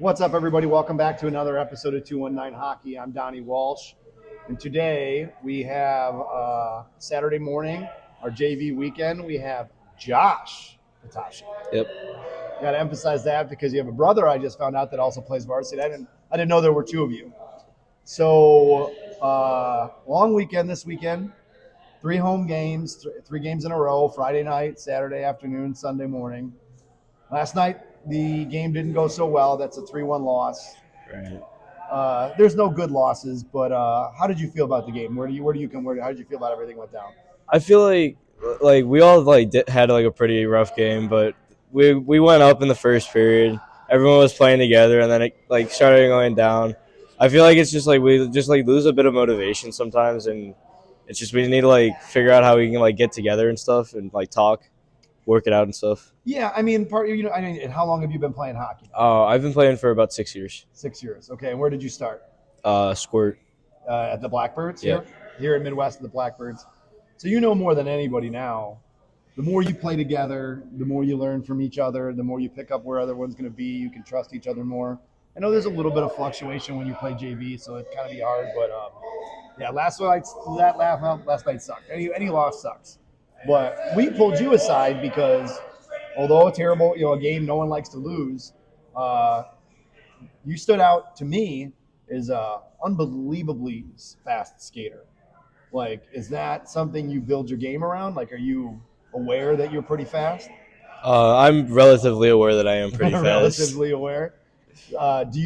What's up, everybody? Welcome back to another episode of 219 Hockey. I'm Donnie Walsh, and today we have Saturday morning, our JV weekend. We have Josh Ptaszek. Yep. Got to emphasize that because you have a brother I just found out that also plays varsity. I didn't know there were two of you. So long weekend this weekend. 3 home games, 3 games in a row. Friday night, Saturday afternoon, Sunday morning. Last night, the game didn't go so well. That's a 3-1 loss. Right. There's no good losses, but how did you feel about the game? Where do you come? How did you feel about everything went down? I feel like we all had like a pretty rough game, but we went up in the first period. Everyone was playing together, and then it started going down. I feel like it's just like we just lose a bit of motivation sometimes, and it's just we need to figure out how we can get together and stuff and talk, work it out and stuff. Yeah, how long have you been playing hockey? I've been playing for about 6 years. 6 years. Okay, and where did you start? Squirt. At the Blackbirds. Yeah. Here in Midwest at the Blackbirds. So you know more than anybody now. The more you play together, the more you learn from each other, the more you pick up where other one's going to be. You can trust each other more. I know there's a little bit of fluctuation when you play JV, so it kind of be hard. But yeah, last night sucked. Any loss sucks. But we pulled you aside because although a terrible, a game no one likes to lose, you stood out to me as a unbelievably fast skater. Is that something you build your game around? Are you aware that you're pretty fast? I'm relatively aware that I am pretty fast. Relatively aware. Do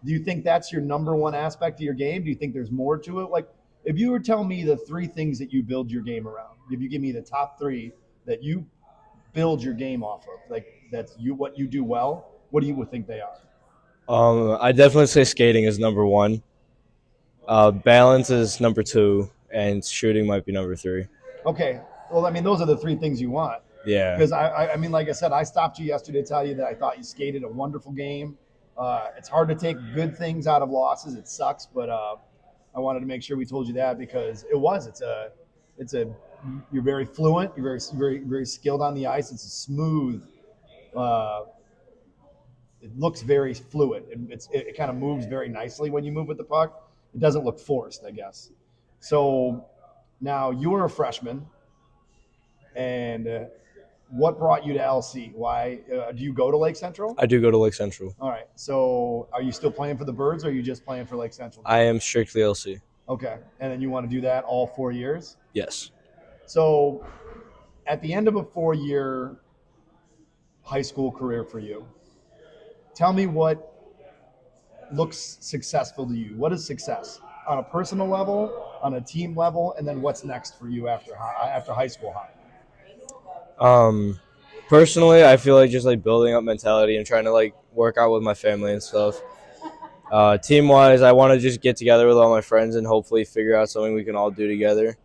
you think that's your number one aspect of your game? Do you think there's more to it? If you were telling me the 3 things that you build your game around, if you give me the top 3 that you build your game off of, that's what you do well, what do you think they are? I definitely say skating is number 1. Balance is number 2, and shooting might be number 3. Okay. Well, those are the 3 things you want. Yeah. Because like I said, I stopped you yesterday to tell you that I thought you skated a wonderful game. It's hard to take good things out of losses. It sucks, but I wanted to make sure we told you that because you're very fluent. You're very, very, very skilled on the ice. It's a smooth. It looks very fluid. It kind of moves very nicely when you move with the puck. It doesn't look forced, I guess. So now you were a freshman, and what brought you to LC? Why do you go to Lake Central? I do go to Lake Central. All right. So are you still playing for the Birds, or are you just playing for Lake Central? I am strictly LC. Okay. And then you want to do that all 4 years? Yes. So at the end of a 4-year high school career for you, tell me what looks successful to you. What is success on a personal level, on a team level, and then what's next for you after high school hockey? Personally, I feel like just building up mentality and trying to work out with my family and stuff. Team wise, I want to just get together with all my friends and hopefully figure out something we can all do together.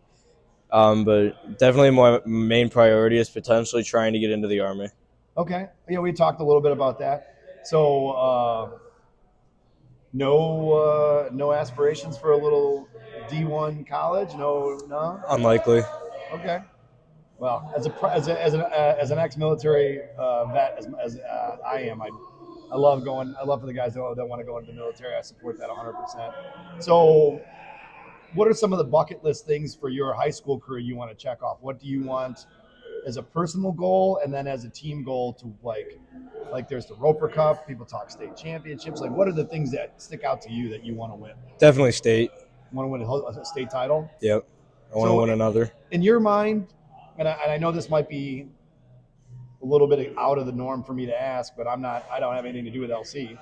But definitely my main priority is potentially trying to get into the Army. Okay. Yeah, we talked a little bit about that. So no aspirations for a little D1 college? No. Unlikely. Okay. Well, as an ex-military vet, as I am, I love going. I love for the guys that want to go into the military. I support that 100%. So, what are some of the bucket list things for your high school career you want to check off? What do you want as a personal goal, and then as a team goal to there's the Roper Cup. People talk state championships. What are the things that stick out to you that you want to win? Definitely state. Want to win a state title? Yep. I want to win another. In your mind, and I know this might be a little bit out of the norm for me to ask, but I don't have anything to do with LC.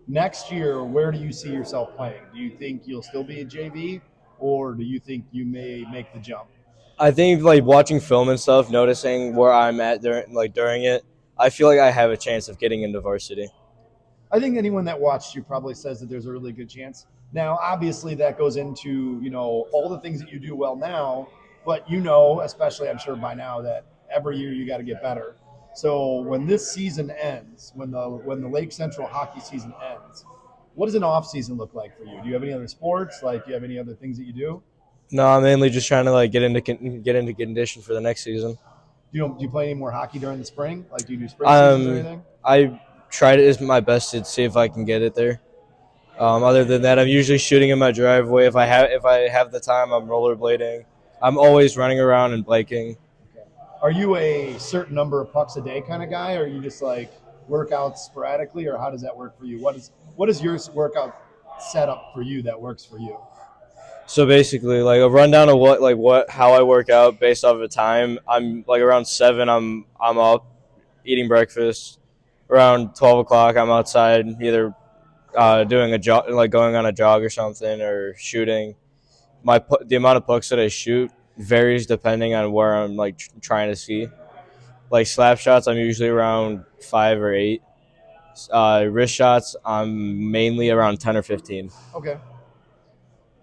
Next year, where do you see yourself playing? Do you think you'll still be a JV, or do you think you may make the jump? I think watching film and stuff, noticing where I'm at during it, I feel like I have a chance of getting into varsity. I think anyone that watched you probably says that there's a really good chance. Now, obviously, that goes into all the things that you do well now, but especially I'm sure by now that every year you got to get better. So when this season ends, when the Lake Central hockey season ends, what does an off season look like for you? Do you have any other sports? Do you have any other things that you do? No, I'm mainly just trying to get into condition for the next season. Do you play any more hockey during the spring? Do you do spring seasons or anything? try to is my best to see if I can get it there. Other than that, I'm usually shooting in my driveway. If I have the time, I'm rollerblading. I'm always running around and biking. Are you a certain number of pucks a day kind of guy, or are you just like workouts sporadically, or how does that work for you? What is your workout setup for you that works for you? So basically, like a rundown of what how I work out based off of time. I'm like around 7. I'm up eating breakfast. Around 12 o'clock, I'm outside either doing a jog, like going on a jog or something, or shooting. The amount of pucks that I shoot varies depending on where I'm like trying to see. Like slap shots, I'm usually around 5 or 8. Wrist shots, I'm mainly around 10 or 15. Okay.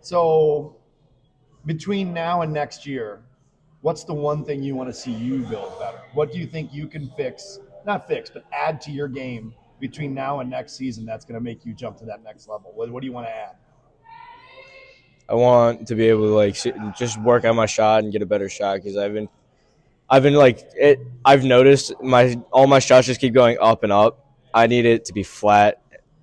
So between now and next year, what's the one thing you want to see you build better? What do you think you can fix, not fix, but add to your game between now and next season that's going to make you jump to that next level? What do you want to add? I want to be able to like just work on my shot and get a better shot because I've been like it. I've noticed all my shots just keep going up and up. I need it to be flat,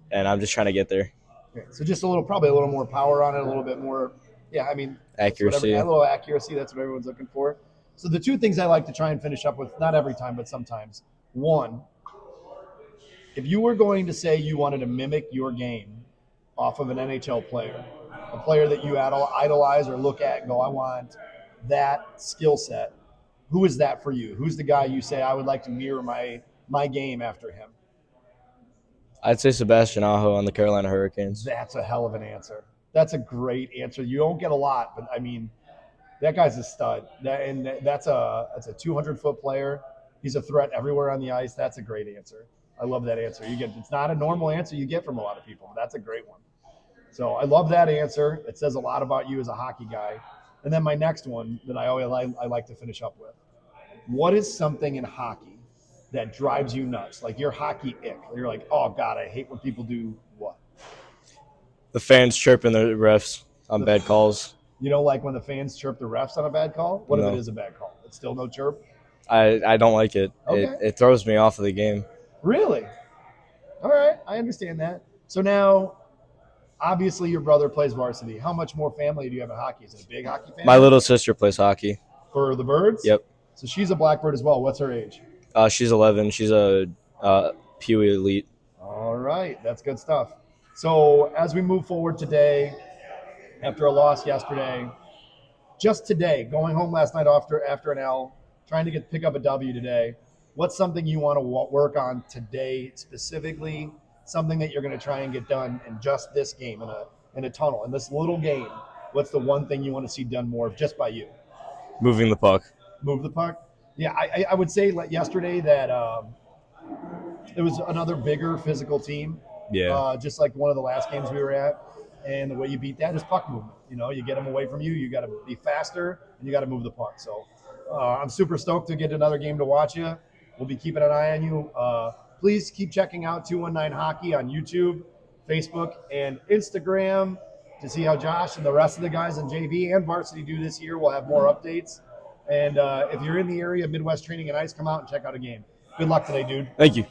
and I'm just trying to get there. Okay, so just probably a little more power on it, a little bit more. Yeah, I mean, Accuracy. a little accuracy. That's what everyone's looking for. So the two things I like to try and finish up with, not every time, but sometimes. One, if you were going to say you wanted to mimic your game off of an NHL player, a player that you idolize or look at and go, I want that skill set. Who is that for you? Who's the guy you say I would like to mirror my game after him? I'd say Sebastian Aho on the Carolina Hurricanes. That's a hell of an answer. That's a great answer. You don't get a lot, but I mean, that guy's a stud. That's a 200-foot player. He's a threat everywhere on the ice. That's a great answer. I love that answer. It's not a normal answer you get from a lot of people. That's a great one. So I love that answer. It says a lot about you as a hockey guy. And then my next one that I like to finish up with. What is something in hockey that drives you nuts? Like your hockey ick. You're like, oh God, I hate when people do what? The fans chirping the refs on bad calls. You don't like when the fans chirp the refs on a bad call? What if No. it is a bad call? It's still no chirp? I don't like it. Okay. It throws me off of the game. Really? All right, I understand that. So now, obviously, your brother plays varsity. How much more family do you have in hockey? Is it a big hockey family? My little sister plays hockey. For the Birds? Yep. So she's a Blackbird as well. What's her age? She's 11. She's a Pewy Elite. All right, that's good stuff. So as we move forward today, after a loss yesterday, just today, going home last night after an L, trying to pick up a W today, what's something you want to work on today specifically, something that you're going to try and get done in just this game, in a tunnel, in this little game? What's the one thing you want to see done more of just by you? Moving the puck. Move the puck? Yeah, I would say like yesterday that it was another bigger physical team. Yeah. Just like one of the last games we were at. And the way you beat that is puck movement. You get them away from you. You got to be faster, and you got to move the puck. So I'm super stoked to get another game to watch you. We'll be keeping an eye on you. Please keep checking out 219 Hockey on YouTube, Facebook, and Instagram to see how Josh and the rest of the guys in JV and varsity do this year. We'll have more updates. And if you're in the area of Midwest Training and Ice, come out and check out a game. Good luck today, dude. Thank you.